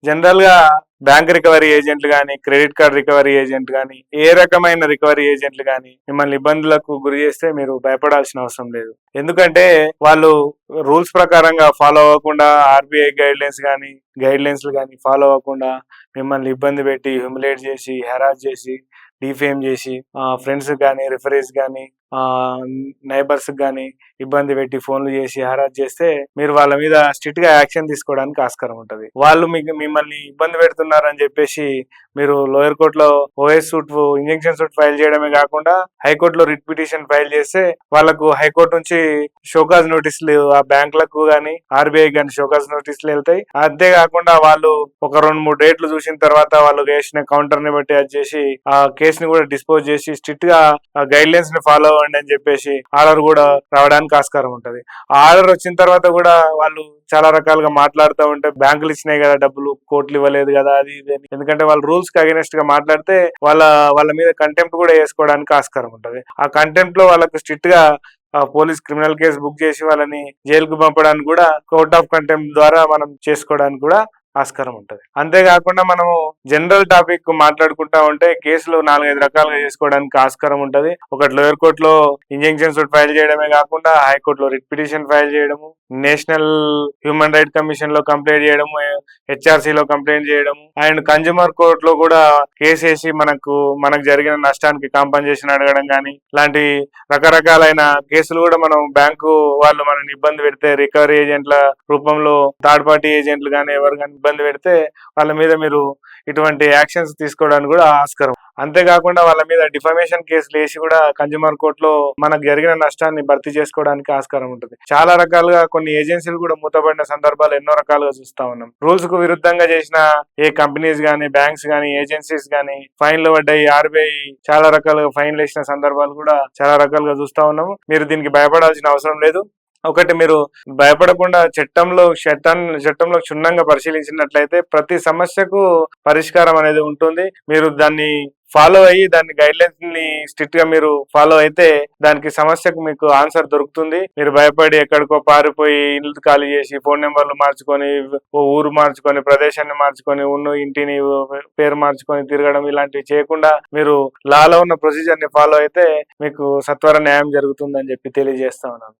General గా bank recovery ఏజెంట్లు కానీ, క్రెడిట్ కార్డ్ రికవరీ ఏజెంట్ కానీ, ఏ రకమైన రికవరీ ఏజెంట్లు కానీ మిమ్మల్ని ఇబ్బందులకు గురి చేస్తే మీరు భయపడాల్సిన అవసరం లేదు. ఎందుకంటే వాళ్ళు రూల్స్ ప్రకారంగా ఫాలో అవ్వకుండా, ఆర్బీఐ గైడ్ లైన్స్ కానీ ఫాలో అవ్వకుండా మిమ్మల్ని ఇబ్బంది పెట్టి, హ్యూమిలేట్ చేసి, హెరాస్ చేసి, డిఫేమ్ చేసి, ఫ్రెండ్స్ కానీ, రిఫరీస్ కానీ, నైబర్స్ కానీ ఇబ్బంది పెట్టి ఫోన్లు చేసి హరాస్ చేస్తే మీరు వాళ్ళ మీద స్ట్రిక్ట్ గా యాక్షన్ తీసుకోవడానికి ఆస్కారం ఉంటది. వాళ్ళు మిమ్మల్ని ఇబ్బంది పెడుతున్నారని చెప్పేసి మీరు లోయర్ కోర్టులో OS suit, injunction suit file చేయడమే కాకుండా హైకోర్టులో రిట్ పిటిషన్ ఫైల్ చేస్తే వాళ్ళకు హైకోర్టు నుంచి షోకాజ్ నోటీసులు ఆ బ్యాంకులకు గానీ, ఆర్బీఐ కానీ షోకాజ్ నోటీసులు వెళ్తాయి. అంతేకాకుండా వాళ్ళు ఒక 2-3 డేట్లు చూసిన తర్వాత వాళ్ళు వేసిన కౌంటర్ ని బట్టి అది చేసి ఆ కేసుని కూడా డిస్పోజ్ చేసి స్ట్రిక్ట్ గా గైడ్ లైన్స్ ని ఫాలో అవ్వండి అని చెప్పేసి ఆర్డర్ కూడా రావడానికి ఆస్కారం ఉంటది. ఆ ఆర్డర్ వచ్చిన తర్వాత కూడా వాళ్ళు చాలా రకాలుగా మాట్లాడుతూ ఉంటే బ్యాంకులు ఇచ్చినాయి కదా డబ్బులు, కోర్టులు ఇవ్వలేదు కదా, అది ఇది. ఎందుకంటే వాళ్ళు రూల్స్ కి అగెనెస్ట్ గా మాట్లాడితే వాళ్ళ మీద కంటెంప్ట్ కూడా వేసుకోవడానికి ఆస్కారం ఉంటది. ఆ కంటెంప్ట్ లో వాళ్ళకు స్ట్రిక్ట్ గా పోలీస్ క్రిమినల్ కేసు బుక్ చేసి వాళ్ళని జైలుకు పంపడానికి కూడా కోర్ట్ ఆఫ్ కంటెంప్ట్ ద్వారా మనం చేసుకోవడానికి కూడా ఆస్కారం ఉంటది. అంతేకాకుండా మనము జనరల్ టాపిక్ మాట్లాడుకుంటా ఉంటే కేసులు 4-5 రకాలుగా చేసుకోవడానికి ఆస్కారం ఉంటది. ఒకటి లోయర్ కోర్టులో ఇంజంక్షన్ సూట్ ఫైల్ చేయడమే కాకుండా హైకోర్టులో రిట్ పిటిషన్ ఫైల్ చేయడము, నేషనల్ హ్యూమన్ రైట్ కమిషన్ లో కంప్లైంట్ చేయడము, హెచ్ఆర్సీ లో కంప్లైంట్ చేయడము, అండ్ కన్జ్యూమర్ కోర్ట్ లో కూడా కేసు వేసి మనకు జరిగిన నష్టానికి కాంపన్సేషన్ అడగడం కానీ, ఇలాంటి రకరకాలైన కేసులు కూడా మనం బ్యాంకు వాళ్ళు మనల్ని ఇబ్బంది పెడితే రికవరీ ఏజెంట్ల రూపంలో థర్డ్ పార్టీ ఏజెంట్లు కానీ ఎవరు కానీ ఇబ్బంది పెడితే వాళ్ళ మీద మీరు ఇటువంటి యాక్షన్స్ తీసుకోవడానికి కూడా ఆస్కారం. అంతేకాకుండా వాళ్ళ మీద డిఫమేషన్ కేసులు వేసి కూడా కన్జ్యూమర్ కోర్టులో మనకు జరిగిన నష్టాన్ని భర్తీ చేసుకోవడానికి ఆస్కారం ఉంటుంది. చాలా రకాలుగా కొన్ని ఏజెన్సీలు కూడా మూతపడిన సందర్భాలు ఎన్నో రకాలుగా చూస్తా ఉన్నాం. రూల్స్ కు విరుద్ధంగా చేసిన ఏ కంపెనీస్ గానీ, బ్యాంక్స్ గానీ, ఏజెన్సీస్ గానీ ఫైన్లు పడ్డాయి. ఆర్బీఐ చాలా రకాలుగా ఫైన్లు వేసిన సందర్భాలు కూడా చాలా రకాలుగా చూస్తా ఉన్నాము. మీరు దీనికి భయపడాల్సిన అవసరం లేదు. ఒకటి, మీరు భయపడకుండా చట్టంలో క్షుణ్ణంగా పరిశీలించినట్లయితే ప్రతి సమస్యకు పరిష్కారం అనేది ఉంటుంది. మీరు దాన్ని ఫాలో అయ్యి దాని గైడ్ లైన్స్ ని స్ట్రిక్ట్ గా మీరు ఫాలో అయితే దానికి సమస్యకు మీకు ఆన్సర్ దొరుకుతుంది. మీరు భయపడి ఎక్కడికో పారిపోయి ఇల్లు ఖాళీ చేసి ఫోన్ నెంబర్లు మార్చుకొని, ఓ ఊరు మార్చుకొని, ప్రదేశాన్ని మార్చుకొని, ఉన్న ఇంటిని పేరు మార్చుకొని తిరగడం ఇలాంటివి చేయకుండా మీరు లాలో ఉన్న ప్రొసీజర్ ని ఫాలో అయితే మీకు సత్వర న్యాయం జరుగుతుందని చెప్పి తెలియజేస్తా ఉన్నాను.